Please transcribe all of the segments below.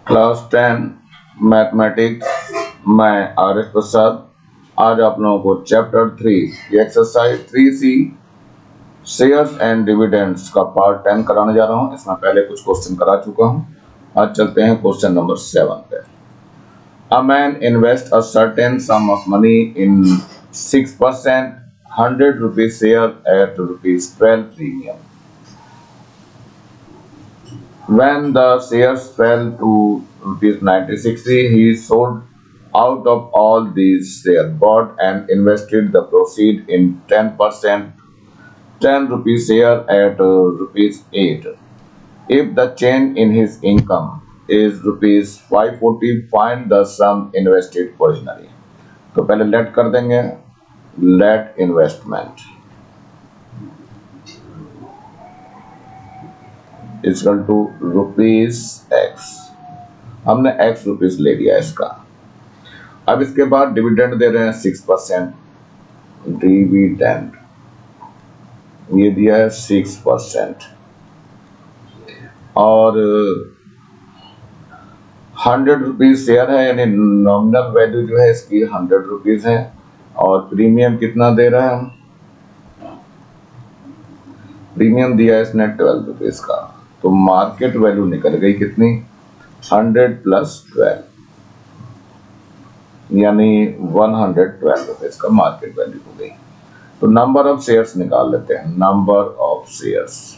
Class 10 mathematics, मैं R S प्रसाद। आज आप लोगों को chapter 3 exercise 3C shares and dividends का पार्ट 10 कराने जा रहा हूं। इसमें पहले कुछ क्वेश्चन करा चुका हूं। आज चलते हैं क्वेश्चन नंबर 7 पे। A man invests a certain sum of money in 6% 100 rupees share at rupees 12 premium. When the shares fell to rupees 9060, he sold out of all these shares, bought and invested the proceed in 10% 10 rupees share at rupees 8. If the change in his income is rupees 540, find the sum invested originally. तो पहले let कर देंगे, let investment equal to rupees X. हमने X rupees ले लिया इसका। अब इसके बाद डिविडेंड दे रहे हैं 6%। डिविडेंड ये दिया है 6% और 100 रुपीज शेयर है, यानी नॉमिनल वैल्यू जो है इसकी 100 रुपीज है और प्रीमियम कितना दे रहा है? प्रीमियम दिया है इसने 12 रुपीज का। तो मार्केट वैल्यू निकल गई कितनी? 100 प्लस 12 यानी 112 रुपीज का मार्केट वैल्यू हो गई। तो नंबर ऑफ शेयर्स निकाल लेते हैं। नंबर ऑफ शेयर्स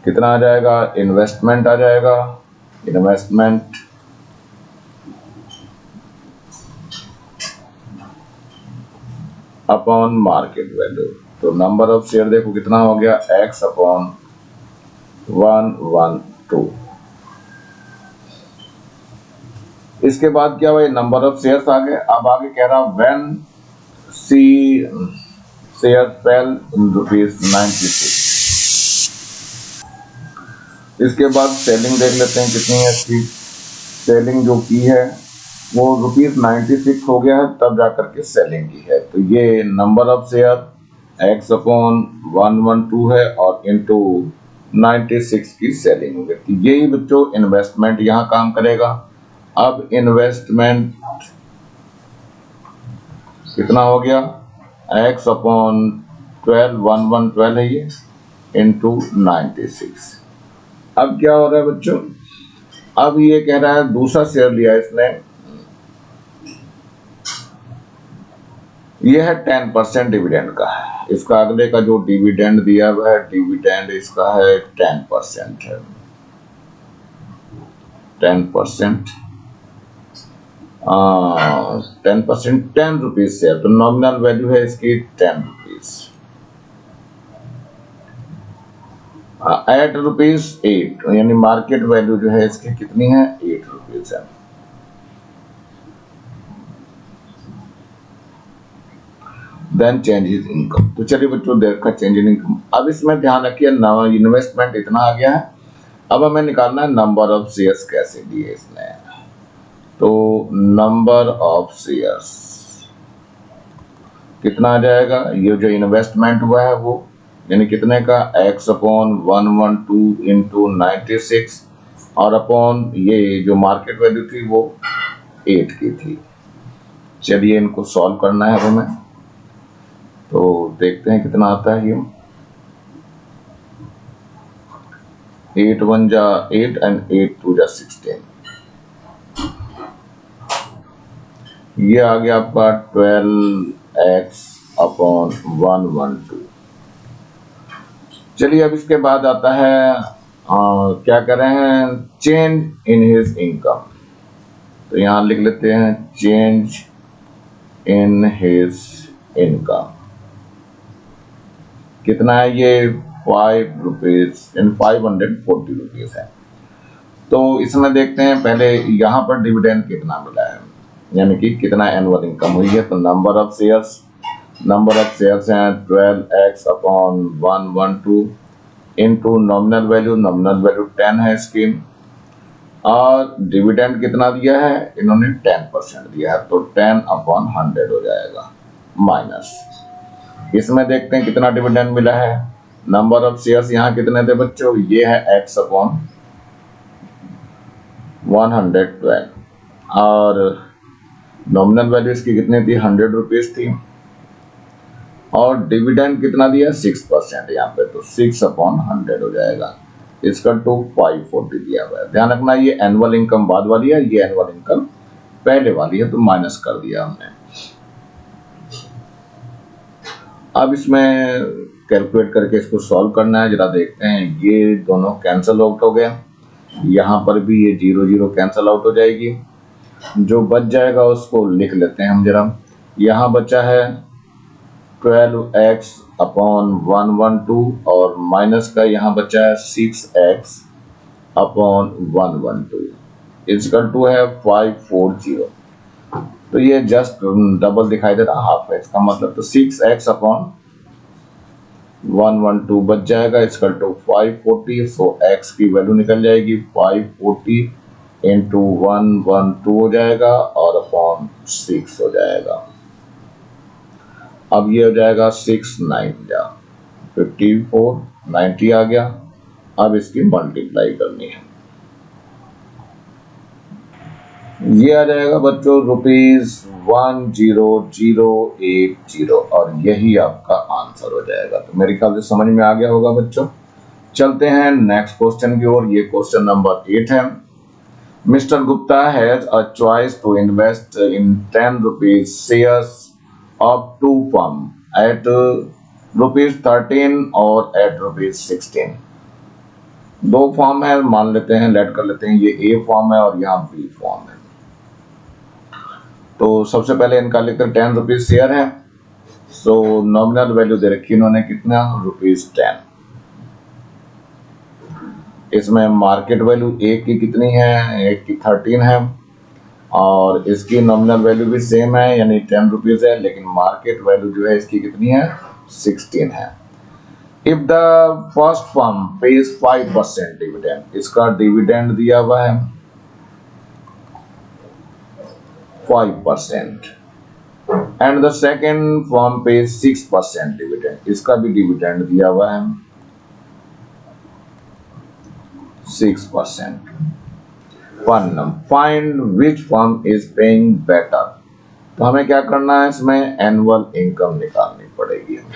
कितना आ जाएगा? इन्वेस्टमेंट आ जाएगा, इन्वेस्टमेंट अपॉन मार्केट वैल्यू। तो नंबर ऑफ शेयर देखो कितना हो गया? x upon 112। इसके बाद क्या हुआ? नंबर ऑफ शेयर्स आ गए। अब आगे कह रहा when C share fell in rupees 96। इसके बाद सेलिंग देख लेते हैं कितनी है इसकी। सेलिंग जो की है वो रुपीज 96 हो गया है, तब जाकर के सेलिंग की है। तो ये number of share x upon 112 है और इंटू 96 की सेलिंग हो गई। तो यही बच्चों इन्वेस्टमेंट यहाँ काम करेगा। अब इन्वेस्टमेंट कितना हो गया? x अपॉन 12 112 है ये, इंटू 96। अब क्या हो रहा है बच्चों? अब ये कह रहा है दूसरा शेयर लिया इसने, ये है 10% डिविडेंड का है। इसका अगले का जो डिविडेंड दिया हुआ है, डिविडेंड इसका है 10% है। 10% 10% 10 रुपीज शेयर। तो नॉमिनल वैल्यू है इसकी 10 रुपीज एट रुपीज 8, यानी मार्केट वैल्यू जो है इसकी कितनी है? 8 रुपीज है। Then change is income. तो चलिए बच्चों देखा चेंज इन इनकम। अब इसमें ध्यान रखिए इन्वेस्टमेंट इतना आ गया है। अब हमें निकालना है नंबर ऑफ शेयर्स कैसे दिए इसने। तो नंबर ऑफ शेयर्स कितना आ जाएगा? ये जो इन्वेस्टमेंट हुआ है वो यानी कितने का? x अपॉन 112 इंटू 96 और अपॉन ये जो मार्केट वैल्यू थी वो 8 की थी। चलिए इनको सॉल्व करना है हमें। तो देखते हैं कितना आता है ये। 8 1 जा 8 एंड 8 2 जा 16। ये आ गया आपका 12x अपॉन 112। चलिए अब इसके बाद आता है क्या कर रहे हैं? Change in his income. तो यहां लिख लेते हैं चेंज इन हिज इनकम। कितना है ये? 5 रुपीज इन 540 रुपीज है। तो इसमें देखते हैं पहले यहाँ पर डिविडेंड कितना मिला है, यानी कि कितना एनुअल इनकम हुई है। तो नंबर ऑफ शेयर्स हैं 12x upon 112 into nominal value 10 है इसकी, और डिविडेंड कितना दिया है इन्होंने? 10% दिया है। तो 10 अपॉन 100 हो जाएगा माइनस। इसमें देखते हैं कितना डिविडेंड मिला है। नंबर ऑफ शेयर्स यहाँ कितने थे बच्चों, ये है x अपॉन 112 और नॉमिनल वैल्यू इसकी कितनी थी, 100 रुपीज थी और डिविडेंड कितना दिया 6% यहाँ पे, तो 6 अपॉन 100 हो जाएगा। इसका 540 दिया हुआ है। ध्यान रखना ये एनुअल इनकम बाद वाली है, ये एनुअल इनकम पहले वाली है, तो माइनस कर दिया हमने। अब इसमें कैलकुलेट करके इसको सॉल्व करना है, जरा देखते हैं। ये दोनों कैंसिल आउट हो गए, यहाँ पर भी ये 0 0 कैंसिल आउट हो जाएगी। जो बच जाएगा उसको लिख लेते हैं हम जरा। यहाँ बचा है 12x अपॉन 112 और माइनस का यहाँ बचा है 6x अपॉन 112 इक्वल टू है 540। तो ये जस्ट डबल दिखाई दे रहा, हाफ है इसका मतलब, तो 6x अपॉन 112 बच जाएगा इक्वल टू 540। सो x की वैल्यू निकल जाएगी 540 इंटू 112 हो जाएगा और अपॉन 6 हो जाएगा। अब ये हो जाएगा 6 9 जा 54 90 आ गया। अब इसकी मल्टीप्लाई करनी है, ये आ जाएगा बच्चों ₹10,080 और यही आपका आंसर हो जाएगा। तो मेरे ख्याल से समझ में आ गया होगा बच्चों। चलते हैं नेक्स्ट क्वेश्चन की ओर। ये क्वेश्चन नंबर 8 है। Mister Gupta has a choice to invest in 10 rupees shares of 2 firm at ₹13 और एट ₹16। दो फॉर्म है, मान लेते हैं, लेट कर लेते हैं, ये ए फॉर्म है और यहाँ बी फॉर्म है। तो सबसे पहले इनका लिखते 10 रुपीज शेयर है। सो नॉमिनल वैल्यू दे रखी इन्होंने कितना, ₹10। इसमें मार्केट वैल्यू एक की कितनी है, एक की 13 है और इसकी नॉमिनल वैल्यू भी सेम है यानी 10 रुपीज है, लेकिन मार्केट वैल्यू जो है इसकी कितनी है, 16 है। If the first firm page 5% dividend, इसका डिविडेंड दिया हुआ है 5% and the second firm page 6% dividend, इसका भी डिविडेंड दिया हुआ है 6%। Find which firm is paying better. तो हमें क्या करना है, इसमें एनुअल इनकम निकालनी पड़ेगी हमें।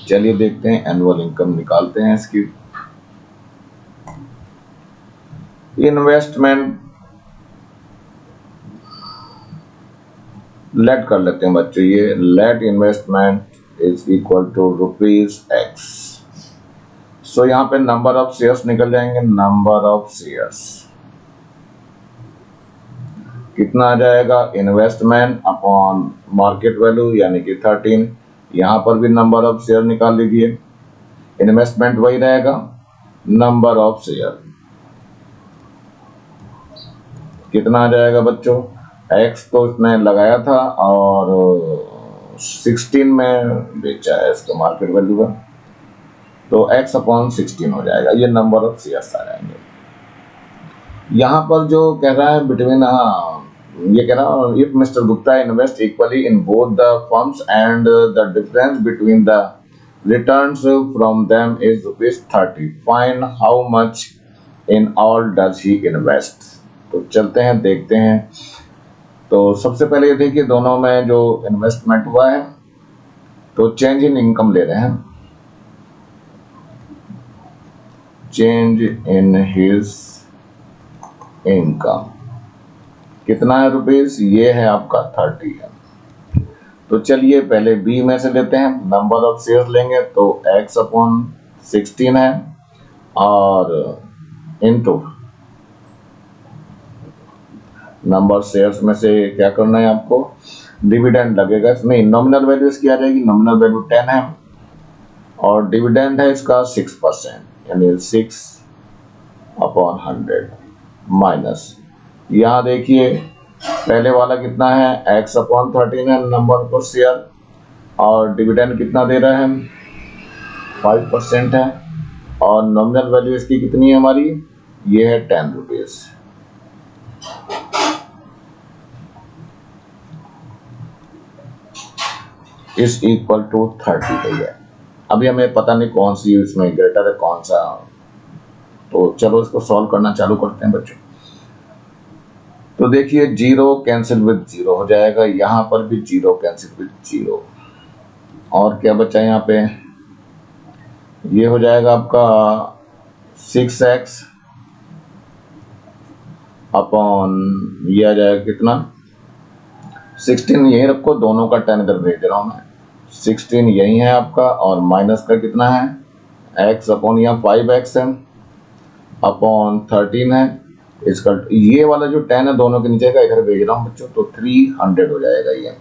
चलिए देखते हैं, एनुअल इनकम निकालते हैं इसकी। इन्वेस्टमेंट लेट कर लेते हैं बच्चों, ये let investment is equal to ₹X। So यहाँ पे नंबर ऑफ शेयर्स निकल जाएंगे, नंबर ऑफ शेयर्स कितना आ जाएगा, इन्वेस्टमेंट अपॉन मार्केट वैल्यू यानी कि 13। यहाँ पर भी नंबर ऑफ शेयर निकाल लीजिए, इन्वेस्टमेंट वही रहेगा, नंबर ऑफ शेयर कितना आ जाएगा बच्चों, x तो इसने लगाया था और 16 में बेचा है इसका मार्केट वैल्यू का, तो x अपॉन 16 हो जाएगा। ये नंबर ऑफ शेयर्स आ जाएंगे। यहाँ पर जो कह रहा है बिटवीन, ये कह रहा है if mister Gupta invest equally in both the firms and the difference between the returns from them is ₹30, find how much in all does he invest. तो चलते हैं देखते हैं। तो सबसे पहले ये देखिए दोनों में जो इन्वेस्टमेंट हुआ है, तो चेंज इन इनकम ले रहे हैं, चेंज इन हिज इनकम कितना है रुपीस, ये है आपका 30 है। तो चलिए पहले बी में से लेते हैं, नंबर ऑफ शेयर्स लेंगे तो x अपॉन 16 है और इनटू नंबर शेयर्स में से क्या करना है आपको, डिविडेंड लगेगा इसमें। नॉमिनल वैल्यू इसकी आ जाएगी, नॉमिनल वैल्यू 10 है और डिविडेंड है इसका 6% यानी 6 अपॉन 100 माइनस, यहाँ देखिए पहले वाला कितना है, x अपॉन 13 है नंबर पर शेयर और डिविडेंड कितना दे रहा है 5% है और नॉमिनल वैल्यू इसकी कितनी है हमारी, ये है 10 रुपीज। इज इक्वल टू 30 है। अभी हमें पता नहीं कौन सी इसमें ग्रेटर है कौन सा, तो चलो इसको सॉल्व करना चालू करते हैं बच्चों। तो देखिए 0 कैंसिल विद 0 हो जाएगा, यहाँ पर भी 0 कैंसिल विद 0, और क्या बचा यहाँ पे, ये हो जाएगा आपका 6x अपॉन ये आ जाएगा कितना 16, यही रखो, दोनों का 10 इधर भेज रहा हूँ मैं, 16 यही है आपका, और माइनस का कितना है x अपॉन यहाँ 5x है अपॉन 13 है, इसका ये वाला जो 10 है दोनों के नीचे का इधर भेज रहा हूँ बच्चों, तो 300 हो जाएगा ये।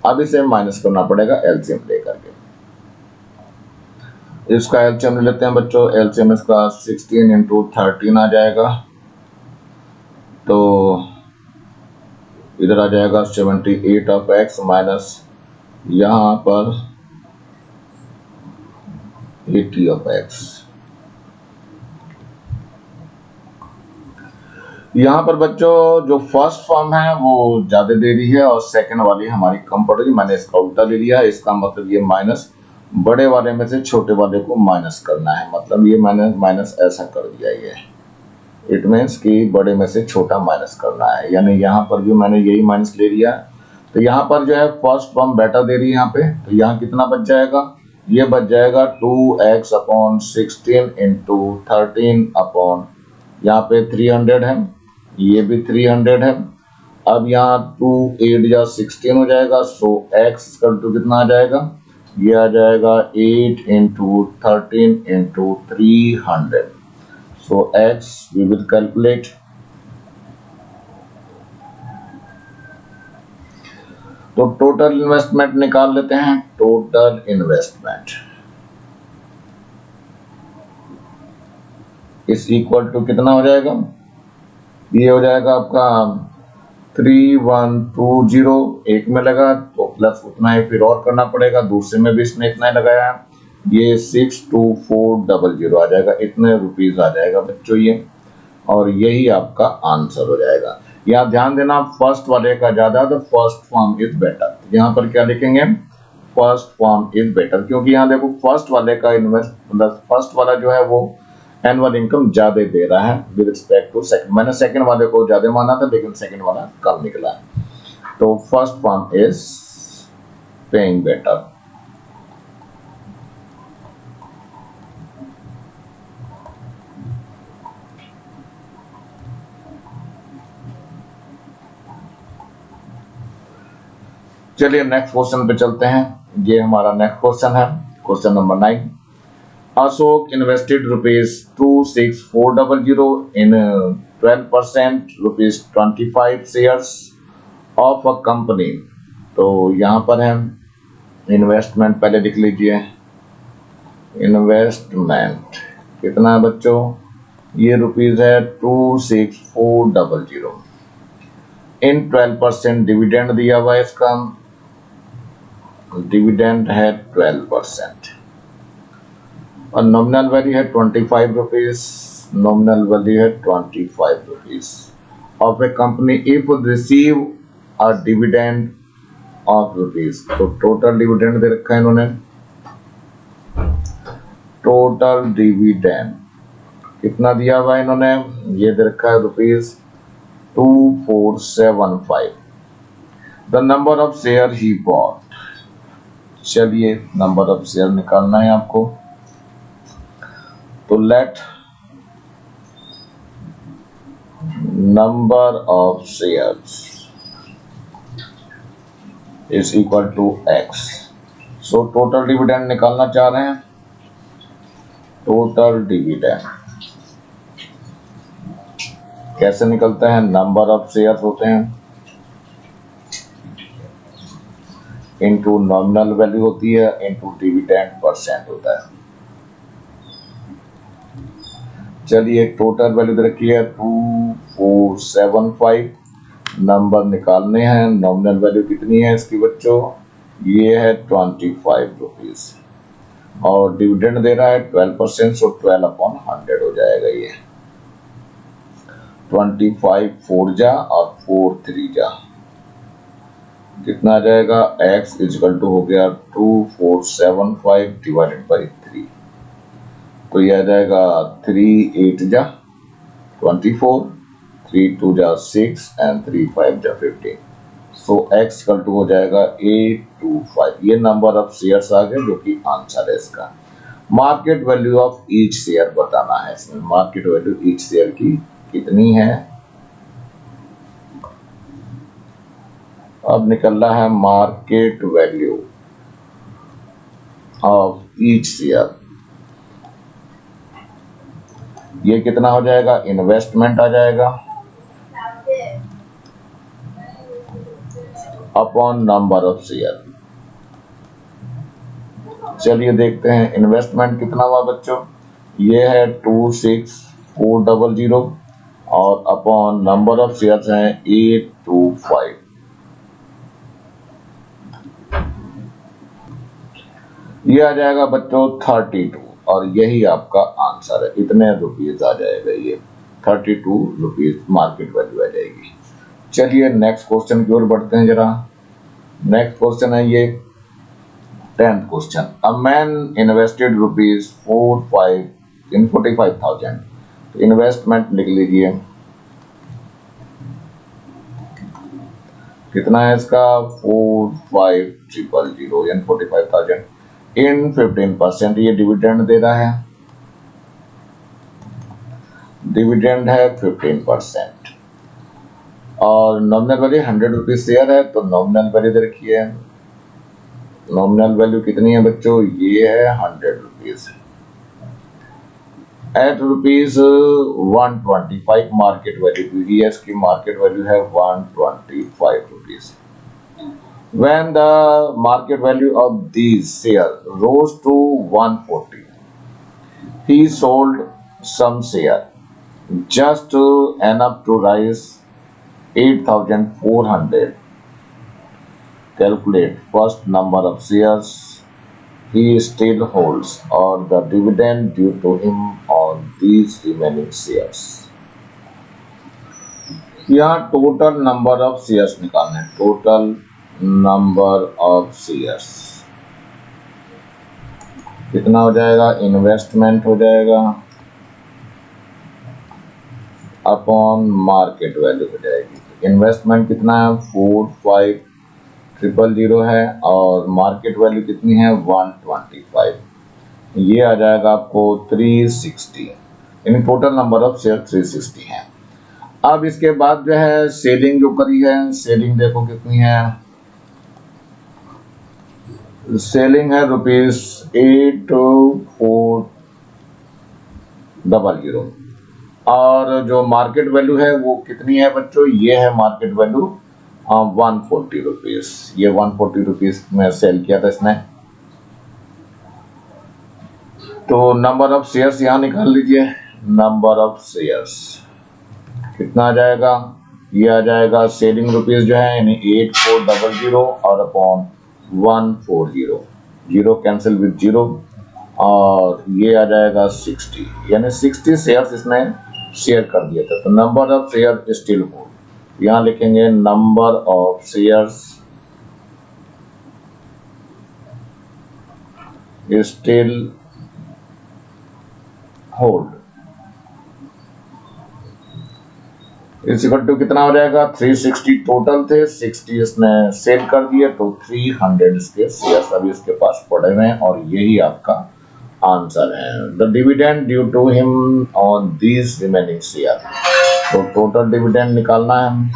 अब इसे माइनस करना पड़ेगा एलसीएम लेकर के, इसका एलसीएम ले लेते हैं बच्चों। एलसीएम इसका 16 इंटू 13 आ जाएगा, तो इधर आ जाएगा 78 ऑफ x माइनस यहाँ पर 80 ऑफ x। यहाँ पर बच्चों जो फर्स्ट फॉर्म है वो ज्यादा दे रही है और सेकंड वाली हमारी कम पड़ रही, मैंने इसका उल्टा ले लिया है। इसका मतलब ये माइनस बड़े वाले में से छोटे वाले को माइनस करना है, मतलब ये मैंने माइनस ऐसा कर दिया, ये इट मीन्स कि बड़े में से छोटा माइनस करना है, यानी यहाँ पर भी मैंने यही माइनस ले लिया। तो यहाँ पर जो है फर्स्ट फॉर्म बेटा दे रही है यहाँ पे, तो यहाँ कितना बच जाएगा, ये बच जाएगा 2x अपॉन 16 इंटू 13 अपॉन यहाँ पे 300 है, ये भी 300 है। अब यहाँ 2 8 या 16 हो जाएगा, सो x इक्वल टू कितना आ जाएगा, ये आ जाएगा 8 into 13 into 300। So x we will calculate, तो टोटल इन्वेस्टमेंट निकाल लेते हैं। टोटल इन्वेस्टमेंट इस इक्वल टू कितना हो जाएगा, ये हो जाएगा आपका 3120, एक में लगा तो प्लस उतना ही फिर और करना पड़ेगा, दूसरे में भी इसने इतना ही लगाया, ये 62400 आ जाएगा, इतने रुपीस आ जाएगा बच्चों ये, और यही आपका आंसर हो जाएगा। यहाँ ध्यान देना फर्स्ट वाले का ज्यादा, तो फर्स्ट फॉर्म इज बेटर। यहाँ पर क्या लिखेंगे, फर्स्ट फॉर्म इज बेटर, क्योंकि यहाँ देखो फर्स्ट वाले का इन्वेस्ट मतलब फर्स्ट वाला जो है वो एनुअल इनकम ज्यादा दे रहा है विद रिस्पेक्ट टू सेकंड। मैंने सेकंड वाले को ज्यादा माना था लेकिन सेकंड वाला कम निकला है, तो first form is paying better. चलिए नेक्स्ट क्वेश्चन पे चलते हैं। ये हमारा नेक्स्ट क्वेश्चन है, question number 9। Ashok invested ₹26,400 in 12% ₹25 shares of a company. तो यहाँ पर है इन्वेस्टमेंट, पहले लिख लीजिए इन्वेस्टमेंट कितना है बच्चों, ये रुपीज है 26,400 इन 12%, डिविडेंड दिया हुआ है इसका, डिविडेंड है 12% और नॉमिनल वैल्यू है 25 रुपीज, नॉमिनल वैल्यू है 25 rupees of A company if receive a dividend of rupees. तो टोटल डिविडेंड दे रखा है इन्होंने, टोटल डिविडेंड कितना दिया हुआ है इन्होंने, ये दे रखा है ₹2475। The number of share he bought, चलिए नंबर ऑफ शेयर निकालना है आपको, तो let number of shares is equal to x। So total dividend निकालना चाह रहे हैं, टोटल डिविडेंड कैसे निकलता है, नंबर ऑफ शेयर्स होते हैं इनटू नॉमिनल वैल्यू होती है इनटू डिविडेंड परसेंट होता है। चलिए टोटल वैल्यू दे रखी है 2475, नंबर निकालने हैं, नॉमिनल वैल्यू कितनी है इसकी बच्चों, ये है 25 रुपीज और डिविडेंड दे रहा है 12%, सो 12/100 हो जाएगा, ये 25 4 जा और 4 3 जा, कितना आ जाएगा, x इजिकल टू हो गया 2475 डिवाइडेड बाई 3, तो ये आ जाएगा 3 8 जा 24, 3 2 जा 6 एंड 3 5 जा 15। सो x इक्वल टू हो जाएगा 825। ये नंबर ऑफ शेयर्स आ गए जो कि आंसर है इसका। Market value of each share बताना है इसमें, मार्केट वैल्यू ईच शेयर की कितनी है। अब निकल रहा है market value of each share. ये कितना हो जाएगा, इन्वेस्टमेंट आ जाएगा अपॉन नंबर ऑफ शेयर। चलिए देखते हैं इन्वेस्टमेंट कितना हुआ बच्चों, ये है 26400 और अपॉन नंबर ऑफ शेयर्स हैं 825। ये आ जाएगा बच्चों 32 और यही आपका आंसर है। इतने रुपीज आ जाएगा, ये 32 रुपीज मार्केट वैल्यू आ जाएगी। चलिए नेक्स्ट क्वेश्चन की ओर बढ़ते हैं जरा। नेक्स्ट क्वेश्चन है ये 10th question. A man invested rupees 45,000। तो इन्वेस्टमेंट लिख लीजिए, कितना है इसका 45,000 यानी 45,000 इन 15%। ये डिविडेंड दे रहा है, डिविडेंड है 15% और नॉमिनल वैल्यू 100 रुपीज शेयर है, तो नॉमिनल वैल्यू दे रखी है। नॉमिनल वैल्यू कितनी है बच्चों, ये है 100 rupees at rupees 125 market value, PDS की मार्केट वैल्यू है 125 rupees. When the market value of these shares rose to 140, he sold some share just enough to raise 8,400. Calculate first number of shares he still holds or the dividend due to him on these remaining shares. यहाँ total number of shares निकालने, total number of shares कितना हो जाएगा, investment हो जाएगा upon market value हो जाएगी। Investment कितना है 45,000 है और मार्केट वैल्यू कितनी है 125, ये आ जाएगा आपको 360, यानी टोटल नंबर ऑफ शेयर 360 है। अब इसके बाद जो है सेलिंग जो करी है, सेलिंग देखो कितनी है, सेलिंग है रुपीज 8400 और जो मार्केट वैल्यू है वो कितनी है बच्चों, ये है मार्केट वैल्यू 140 रुपीज। ये 140 रुपीज में सेल किया था इसने। तो नंबर ऑफ शेयर्स यहां निकाल लीजिए, नंबर ऑफ शेयर्स कितना आ जाएगा, ये आ जाएगा सेलिंग रुपीज जो है यानी 8400 और upon 140, zero cancel with zero और ये आ जाएगा 60, यानी 60 शेयर्स इसने शेयर कर दिए थे। तो number of share still hold, यहां लिखेंगे number of shares still hold इस इक्वल टू कितना हो जाएगा 360 टोटल थे, 60 इसने सेल कर दिए तो 300 इसके शेयर्स अभी इसके पास पड़े हुए हैं और यही आपका आंसर है। The dividend due to him on these remaining share, तो टोटल डिविडेंड निकालना है,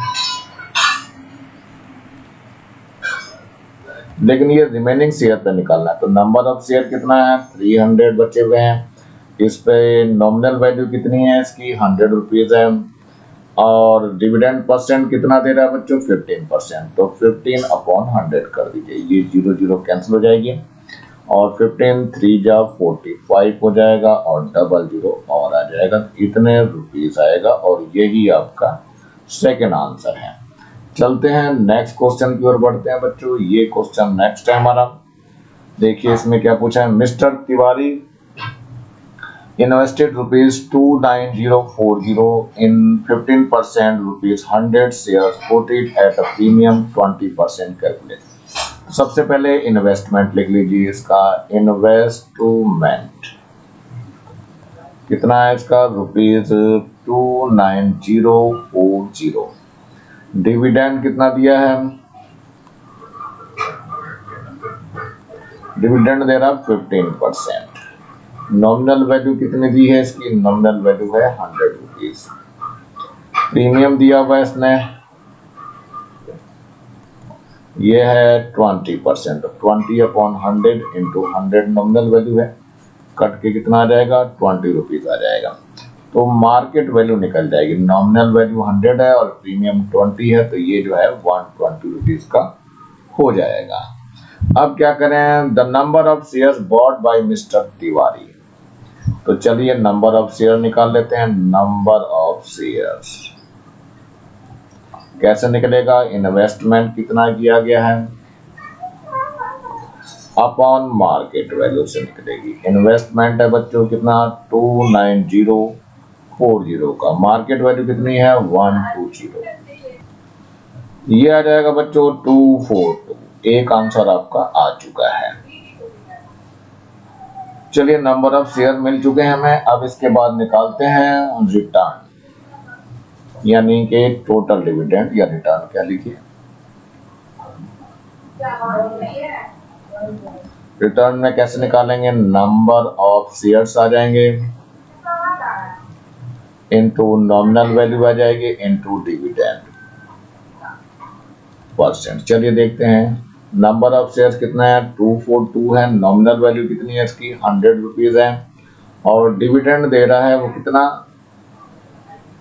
लेकिन ये रिमेनिंग शेयर पे निकालना है। तो नंबर ऑफ शेयर कितना है 300 बचे हुए हैं, इस पे नॉमिनल वैल्यू कितनी है इसकी 100 रुपीज है और डिविडेंड परसेंट कितना दे रहा है बच्चों 15%, तो 15 अपॉन 100 कर दीजिए, ये 0 0 कैंसिल हो जाएगी और 15 3 जा 45 हो जाएगा और डबल 0 और आ जाएगा, इतने रुपीज आएगा और यही आपका सेकेंड आंसर है। चलते हैं नेक्स्ट क्वेश्चन की ओर बढ़ते हैं बच्चों। ये क्वेश्चन नेक्स्ट है हमारा, देखिए इसमें क्या पूछा है, mister Tiwari invested rupees 29040 in 15% rupees 100 shares, put it at a premium 20%, calculate. सबसे पहले इन्वेस्टमेंट लिख लीजिए इसका, इन्वेस्टमेंट कितना है इसका, रुपीज 29040। डिविडेंड कितना दिया है, डिविडेंड दे रहा 15%। नॉमिनल वैल्यू कितनी दी है इसकी, नॉमिनल वैल्यू है 100 रुपीज। प्रीमियम दिया हुआ इसने, ये है 20%, 20/100 इंटू 100 नॉमिनल वैल्यू है, कट के कितना आ जाएगा, 20 रुपीज आ जाएगा। तो मार्केट वैल्यू निकल जाएगी, नॉमिनल वैल्यू 100 है और प्रीमियम 20 है, तो ये जो है 120 रुपीज का हो जाएगा। अब क्या करें, the number of shares bought by mister Tiwari. तो चलिए नंबर ऑफ शेयर निकाल लेते हैं। नंबर ऑफ शेयर्स कैसे निकलेगा, इन्वेस्टमेंट कितना किया गया है अपॉन मार्केट वैल्यू से निकलेगी। इन्वेस्टमेंट है बच्चों कितना, 29040 का, मार्केट वैल्यू कितनी है 120, ये आ जाएगा बच्चों 242। एक आंसर आपका आ चुका है। चलिए नंबर ऑफ शेयर मिल चुके हैं हमें। अब इसके बाद निकालते हैं रिटर्न, यानी कि टोटल डिविडेंड या रिटर्न क्या लिखिए। रिटर्न में कैसे निकालेंगे, नंबर ऑफ शेयर्स आ जाएंगे इनटू नॉमिनल वैल्यू आ जाएगी इनटू डिविडेंड परसेंट। चलिए देखते हैं नंबर ऑफ शेयर्स कितना है, 242 है, नॉमिनल वैल्यू कितनी है इसकी 100 रुपीज है, और डिविडेंड दे रहा है वो कितना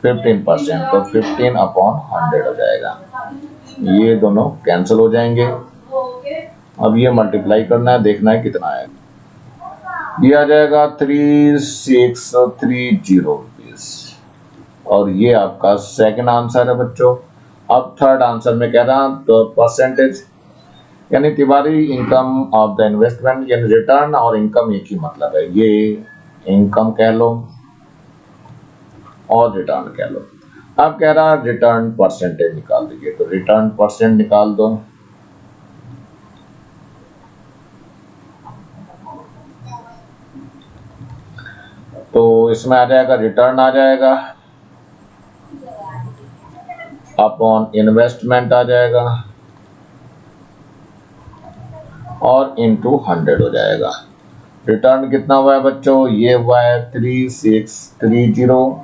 15%, तो 15/100 हो जाएगा। ये दोनों कैंसिल हो जाएंगे। अब ये मल्टीप्लाई करना है, देखना है कितना है। ये आ जाएगा 3630 रुपीज, और ये आपका सेकंड आंसर है बच्चों। अब थर्ड आंसर में कह रहा तो परसेंटेज, यानी Tiwari income of the investment, यानी रिटर्न और इनकम एक ही मतलब है, ये इनकम कह लो और रिटर्न कह लो। अब कह रहा रिटर्न परसेंटेज निकाल दीजिए, तो रिटर्न परसेंट निकाल दो। तो इसमें आ जाएगा रिटर्न आ जाएगा अपॉन इन्वेस्टमेंट आ जाएगा और इनटू 100 हो जाएगा। रिटर्न कितना हुआ है बच्चों, ये हुआ है 3630,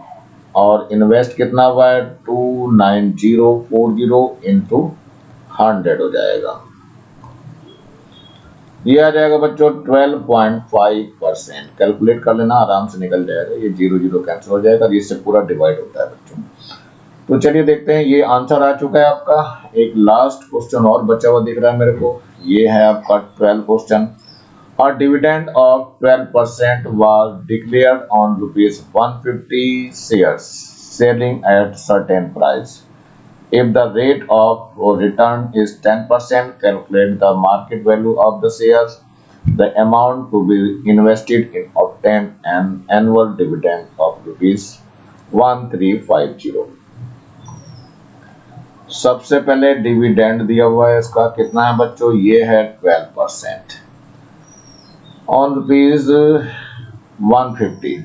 और इन्वेस्ट कितना हुआ है 29040 इंटू 100 हो जाएगा। ये आ जाएगा बच्चों 12.5%। कैलकुलेट कर लेना, आराम से निकल जाएगा, ये 0 कैंसिल हो जाएगा, इससे पूरा डिवाइड होता है बच्चों। तो चलिए देखते हैं, ये आंसर आ चुका है आपका। एक लास्ट क्वेश्चन और बचा हुआ दिख रहा है मेरे को, ये है आपका 12 question. A dividend of 12% was declared on rupees 150 shares selling at certain price. If the rate of return is 10%, calculate the market value of the shares. The amount to be invested in obtain an annual dividend of rupees 1350. सबसे पहले dividend दिया हुआ है इसका कितना है बच्चों, ये है 12% ऑन रुपीज 150।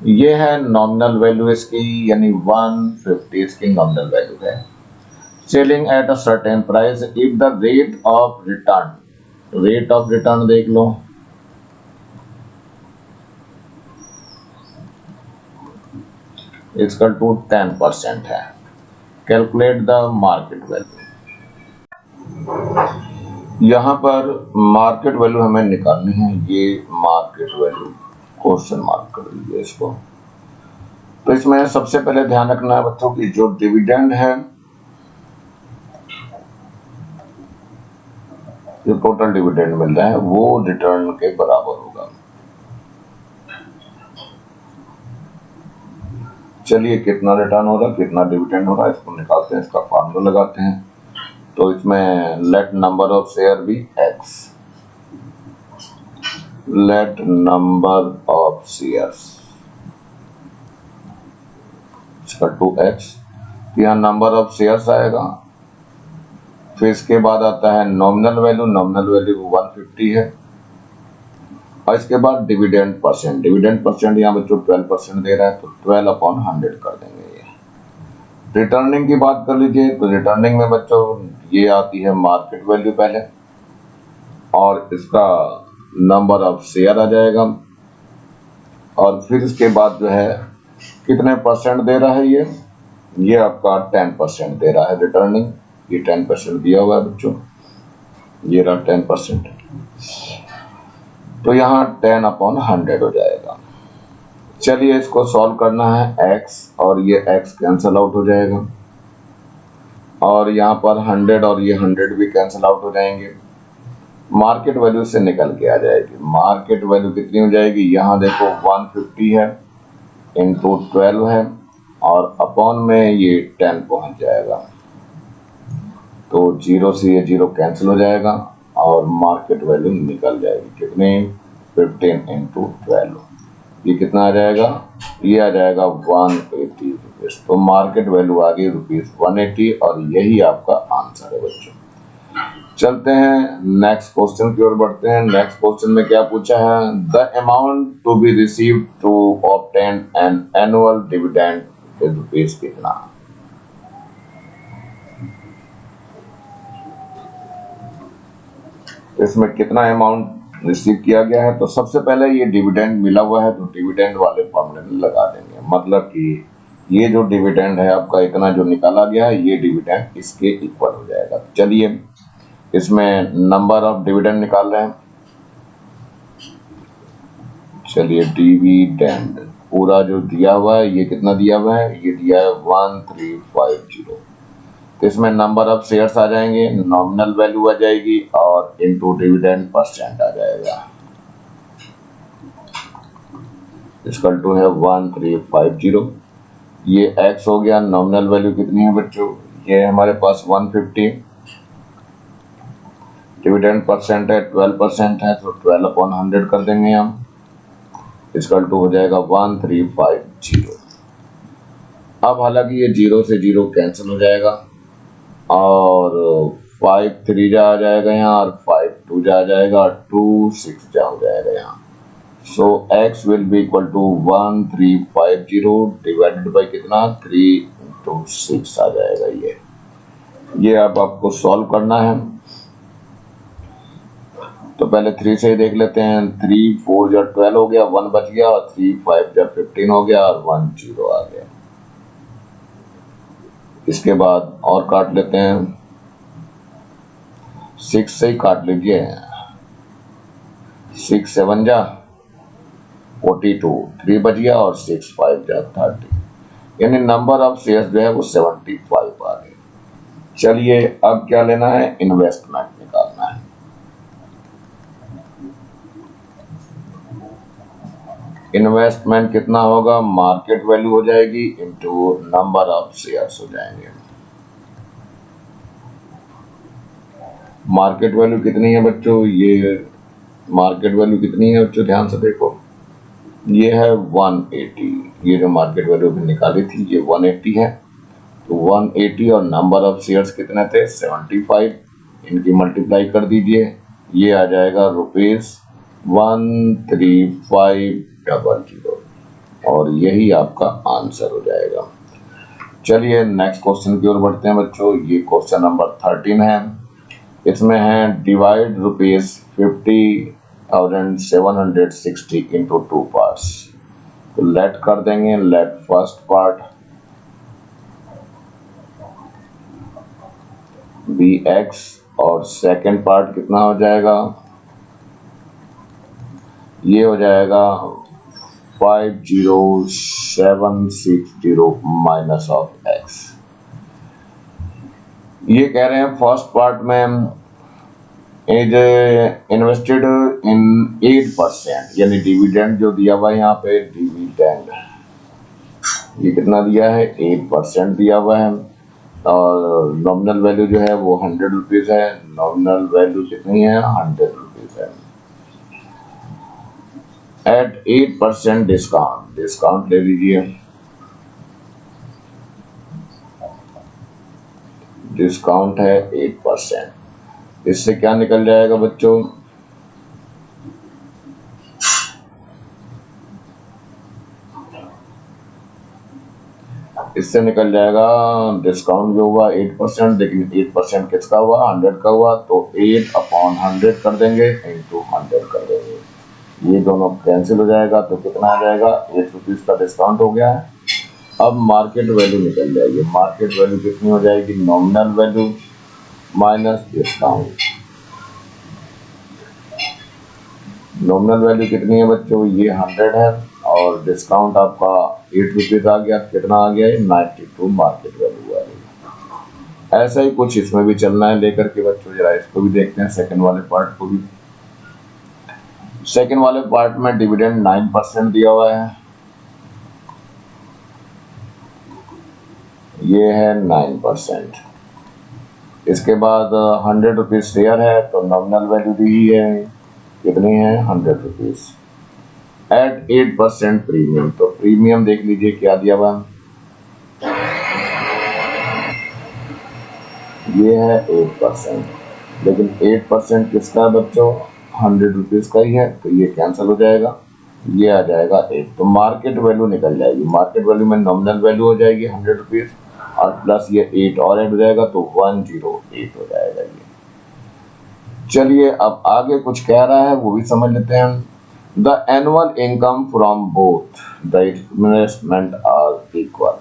ये है नॉमिनल वैल्यू इसकी, यानी 150 इसकी नॉमिनल वैल्यू है। Selling at a certain price, if the rate of return देख लो, इसका 10% है। Calculate the market value. यहाँ पर मार्केट वैल्यू हमें निकालनी है, ये मार्केट वैल्यू क्वेश्चन मार्क कर लीजिए इसको। तो इसमें सबसे पहले ध्यान रखना है बच्चों की जो डिविडेंड है, जो टोटल डिविडेंड मिल रहा है वो रिटर्न के बराबर होगा। चलिए कितना रिटर्न हो रहा है, कितना डिविडेंड हो रहा है, इसको निकालते हैं, इसका फार्मूला लगाते हैं। तो इसमें let number of share be x, let number of shares equal to X. यहाँ नंबर ऑफ शेयर्स आएगा। फिर इसके बाद आता है नॉमिनल वैल्यू 150 है। और इसके बाद डिविडेंड परसेंट यहाँ बच्चों 12% दे रहा है, तो 12/100 कर देंगे ये। रिटर्निंग की बात कर लीजिए, तो रिटर्निंग में बच्चों ये आती है मार्केट वैल्यू पहले, और इसका नंबर ऑफ शेयर आ जाएगा, और फिर इसके बाद जो है कितने परसेंट दे रहा है ये आपका 10% दे रहा है रिटर्निंग। ये 10% दिया हुआ है बच्चों, ये रहा 10%। तो यहाँ 10/100 हो जाएगा। चलिए इसको सॉल्व करना है। x और ये x कैंसल आउट हो जाएगा, और यहाँ पर 100 और ये 100 भी कैंसल आउट हो जाएंगे। मार्केट वैल्यू से निकल के आ जाएगी। मार्केट वैल्यू कितनी हो जाएगी, यहाँ देखो 150 है इंटू 12 है, और अपॉन में ये 10 पहुंच जाएगा। तो 0 से ये 0 कैंसिल हो जाएगा, और मार्केट वैल्यू निकल जाएगी कितनी, 15 इंटू 12। ये कितना आ जाएगा, ये आ जाएगा 180 रुपीज। तो मार्केट वैल्यू आ गई ₹180, और यही आपका आंसर है बच्चों। चलते हैं नेक्स्ट क्वेश्चन की ओर बढ़ते हैं। नेक्स्ट क्वेश्चन में क्या पूछा है, the amount to be received to obtain an annual dividend is rupees कितना। इसमें कितना अमाउंट रिसीव किया गया है, तो सबसे पहले ये डिविडेंड मिला हुआ है, तो डिविडेंड वाले फॉर्मूले में लगा देंगे। मतलब कि ये जो डिविडेंड है आपका इतना जो निकाला गया है, ये डिविडेंड इसके इक्वल हो जाएगा। चलिए इसमें नंबर ऑफ डिविडेंड निकाल रहे हैं। चलिए डिविडेंड पूरा जो दिया हुआ है, ये कितना दिया हुआ है, ये दिया है 1350। तो इसमें नंबर ऑफ शेयर्स आ जाएंगे, नॉमिनल वैल्यू आ जाएगी, और इनटू डिविडेंड परसेंट आ जाएगा। इक्वल टू है 1350। ये x हो गया। नॉमिनल वैल्यू कितनी है बच्चों, ये हमारे पास 150। डिविडेंड परसेंट है 12% है, तो 12/100 कर देंगे हम। इक्वल टू हो जाएगा 1350। अब हालांकि ये 0 से 0 कैंसिल हो जाएगा, और 5 3 जा आ जाएगा यहाँ, और 5 2 जा आ जाएगा, और 2 6 जा हो जाएगा यहाँ। So x will be equal to 1350 divided by कितना, 3 इंटू 6 आ जाएगा। ये अब आपको सॉल्व करना है। तो पहले 3 से ही देख लेते हैं। 3 4 जा 12 हो गया, 1 बच गया, और 3 5 जा 15 हो गया, और 1 0 आ गया। इसके बाद और काट लेते हैं, 6 से ही काट लीजिए। 6 7 जा 42, 3 बच गया, और 6 5 जा 30। यानी नंबर ऑफ शेयर्स जो है वो 75 आ गए। चलिए अब क्या लेना है, इन्वेस्टमेंट निकालना है। इन्वेस्टमेंट कितना होगा, मार्केट वैल्यू हो जाएगी इंटू नंबर ऑफ शेयर्स हो जाएंगे। मार्केट वैल्यू कितनी है बच्चों, ये मार्केट वैल्यू कितनी है बच्चों, ध्यान से देखो, ये है 180। ये जो मार्केट वैल्यू भी निकाली थी ये 180 है। तो 180 और नंबर ऑफ शेयर्स कितने थे, 75। इनकी मल्टीप्लाई कर दीजिए, ये आ जाएगा ₹13500, और यही आपका आंसर हो जाएगा। चलिए नेक्स्ट क्वेश्चन की ओर बढ़ते हैं बच्चों। ये क्वेश्चन नंबर 13 है। इसमें है डिवाइड ₹50,760 इंटू 2 पार्ट्स। तो लेट कर देंगे। Let first part be x, और सेकंड पार्ट कितना हो जाएगा, ये हो जाएगा 50760 माइनस ऑफ x। ये कह रहे हैं फर्स्ट पार्ट में इज इन्वेस्टेड इन 8%, यानी डिविडेंड जो दिया हुआ है यहाँ पे, डिविडेंड ये कितना दिया है, 8% दिया हुआ है, और नॉमिनल वैल्यू जो है वो 100 रुपीज है। नॉमिनल वैल्यू कितनी है, 100 रुपीज है। एट 8% डिस्काउंट, डिस्काउंट ले लीजिए, डिस्काउंट है 8%। इससे क्या निकल जाएगा बच्चों, इससे निकल जाएगा डिस्काउंट जो हुआ 8%, लेकिन 8% किसका हुआ, 100 का हुआ, तो 8/100 कर देंगे, इंटू 100 कर देंगे, ये दोनों कैंसिल हो जाएगा, तो कितना आ जाएगा, 8 रुपीज का डिस्काउंट हो गया है। अब मार्केट वैल्यू निकल जाएगी, मार्केट वैल्यू कितनी हो जाएगी, nominal value minus discount. Nominal value कितनी है बच्चों, ये 100 है, और डिस्काउंट आपका 8 रुपीज आ गया, कितना आ गया, 92 मार्केट वैल्यू आ गई। ऐसा ही कुछ इसमें भी चलना है लेकर के बच्चों, जरा इसको भी देखते हैं, सेकंड वाले पार्ट को भी। सेकंड वाले पार्ट में डिविडेंड 9% दिया हुआ है, ये है 9%। इसके बाद 100 रुपीज शेयर है, तो नॉमिनल वैल्यू दी है, कितनी है, 100 रुपीज एट 8% प्रीमियम। तो प्रीमियम देख लीजिए क्या दिया हुआ, ये है 8%, लेकिन 8% किसका है बच्चों, 100 रुपीज का ही है, तो ये कैंसिल हो जाएगा, ये आ जाएगा 8। तो मार्केट वैल्यू निकल जाएगी, मार्केट वैल्यू में नॉमिनल वैल्यू हो जाएगी 100 रुपीज, और प्लस ये 8 और ऐड हो जाएगा, तो 108 हो जाएगा ये। चलिए अब आगे कुछ कह रहा है वो भी समझ लेते हैं। The annual income from both the investment are equal,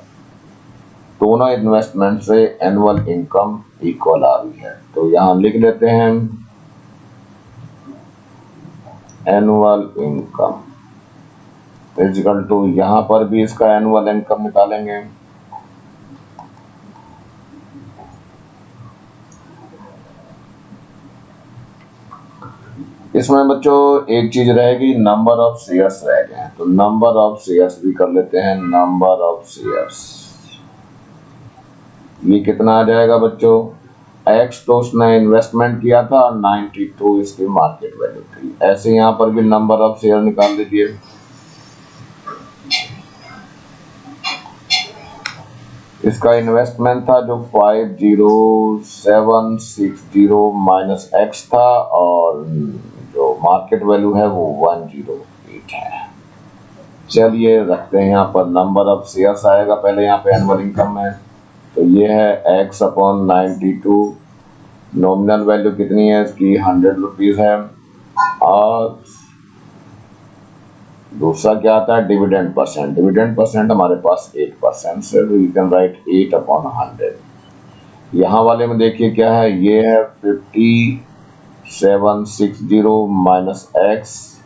दोनों इन्वेस्टमेंट से एनुअल इनकम इक्वल आ रही है, तो यहां लिख लेते हैं एनुअल इनकम इक्वल टू, यहां पर भी इसका एनुअल इनकम निकालेंगे, इसमें बच्चों एक चीज रहेगी, नंबर ऑफ शेयर्स रह गए हैं, तो नंबर ऑफ शेयर्स भी कर लेते हैं, नंबर ऑफ शेयर्स, ये कितना आ जाएगा बच्चों, एक्स तो उसने इन्वेस्टमेंट किया था और 92 इसकी मार्केट वैल्यू थी। ऐसे यहाँ पर भी नंबर ऑफ शेयर निकाल लीजिए, इसका इन्वेस्टमेंट था जो 50760 माइनस एक्स था, और जो मार्केट वैल्यू है वो 108 है। चलिए रखते हैं यहाँ पर नंबर ऑफ शेयर्स आएगा पहले यहाँ पे एनुअल इनकम में, तो ये है x/92, नॉमिनल वैल्यू कितनी है इसकी, 100 रुपीज है, और दूसरा क्या आता है, डिविडेंड परसेंट, डिविडेंड परसेंट हमारे पास 8% से, यू कैन राइट 8/100। यहाँ वाले में देखिए क्या है, ये है 5760 माइनस एक्स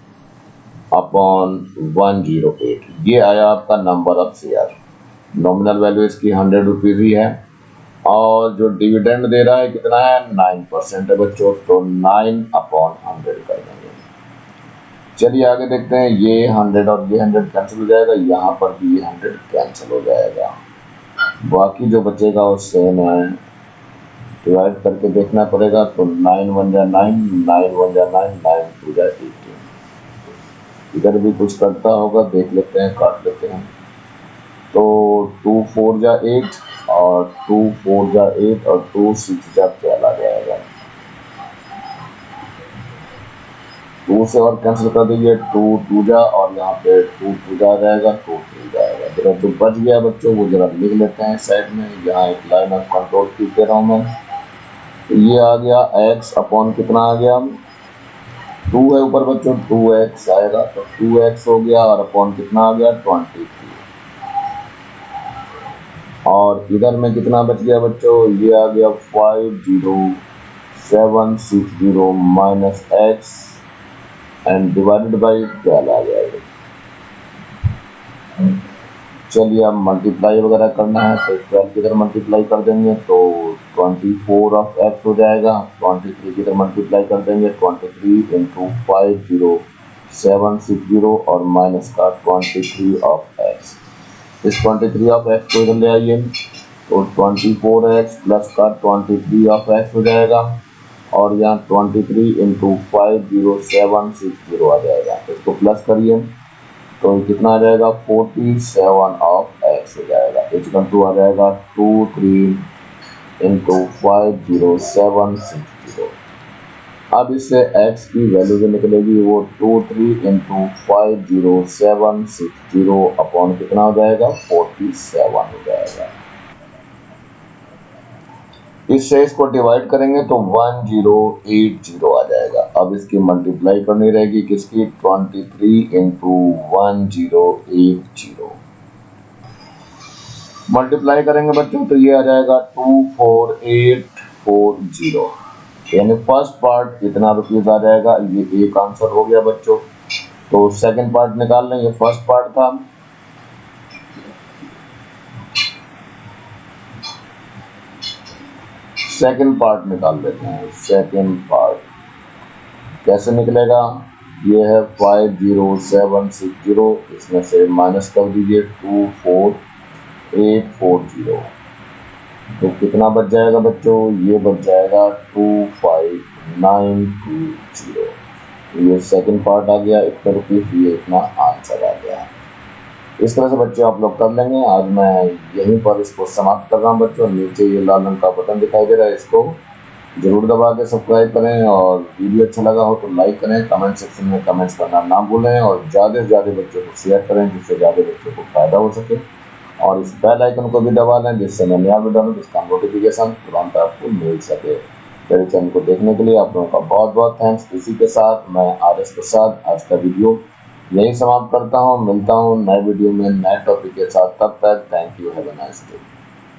अपॉन 108, ये आया आपका number of share. Nominal value इसकी 100 रुपीज ही है, और जो डिविडेंड दे रहा है कितना है, 9% है बच्चों, तो 9/100 कर देंगे। चलिए आगे देखते हैं, ये 100 और ये 100 कैंसिल हो जाएगा, यहाँ पर भी ये 100 कैंसिल हो जाएगा, बाकी जो बचेगा वो सेम है, डिवाइड करके देखना पड़ेगा, तो 9 1 जा 9, 9 1 जा 9, 9 2 जा 18, इधर भी कुछ करता होगा, देख लेते हैं, काट लेते हैं, तो 2 4 जा 8, और 2 4 जा 8, और 2 6 जा 12 आ जाएगा, 2 से और कैंसिल कर दीजिए, 2 2 जा, और यहाँ पे 2 2 जा जाएगा, 2 3 जाएगा, जरा जो बच गया बच्चों वो जरा लिख लेते हैं साइड में, यहाँ एक लाइन ऑफ कंट्रोल की दे रहा हूँ मैं, तो ये आ गया x अपॉन कितना आ गया, 2 है ऊपर बच्चों, 2x आएगा, तो 2x हो गया, और अपॉन कितना आ गया, 23, और इधर में कितना बच गया बच्चों, ये आ गया 50760 minus x and divided by 12 आ जाएगा। चलिए अब मल्टीप्लाई वगैरह करना है, तो 12 की इधर मल्टीप्लाई कर देंगे, तो 24 ऑफ एक्स हो जाएगा, 23 की इधर मल्टीप्लाई कर देंगे, 23 इंटू 50760 और माइनस का 23 ऑफ एक्स, इस 23 ऑफ एक्स को इधर ले आइए, तो 24x प्लस का 23 ऑफ एक्स हो जाएगा, और यहाँ 23 इंटू 50760 आ जाएगा। इसको प्लस करिए तो कितना आ जाएगा 47 ऑफ एक्स हो जाएगा। इक्वल टू आ जाएगा 23 इंटू 50760। अब इससे x की वैल्यू जो निकलेगी वो 23 इंटू 50760 अपॉन कितना हो जाएगा 47 हो जाएगा। इससे इसको डिवाइड करेंगे तो 1080 आ जाएगा। अब इसकी मल्टीप्लाई करनी रहेगी किसकी 23 इंटू 1080 मल्टीप्लाई करेंगे बच्चों तो ये आ जाएगा 24840 यानी फर्स्ट पार्ट कितना रुपीज आ जाएगा। ये एक आंसर हो गया बच्चों। तो सेकंड पार्ट निकाल लें, ये फर्स्ट पार्ट था। सेकंड पार्ट निकाल लेते हैं। सेकंड पार्ट कैसे निकलेगा, ये है 50760, इसमें से माइनस कर दीजिए 24840 तो कितना बच जाएगा बच्चों, ये बच जाएगा 25920। ये सेकंड पार्ट आ गया इतना रुपीज, ये इतना आंसर आ गया। इस तरह से बच्चों आप लोग कर लेंगे। आज मैं यहीं पर इसको समाप्त कर रहा हूँ बच्चों। नीचे ये लाल रंग का बटन दिखाई दे रहा है, इसको जरूर दबा के सब्सक्राइब करें और वीडियो अच्छा लगा हो तो लाइक करें। कमेंट सेक्शन में कमेंट्स करना ना भूलें और ज़्यादा से ज़्यादा बच्चों को शेयर करें जिससे ज़्यादा बच्चों को फायदा हो सके। और इस बेल आइकन को भी दबा लें जिससे मैं नया वीडियो डालूं जिसका नोटिफिकेशन तुरंत आपको मिल सके। मेरे चैनल को देखने के लिए आप लोगों का बहुत बहुत थैंक्स। इसी के साथ मैं RS प्रसाद आज का वीडियो यही समाप्त करता हूँ। मिलता हूँ नए वीडियो में नए टॉपिक के साथ, तब तक thank you, have a nice day.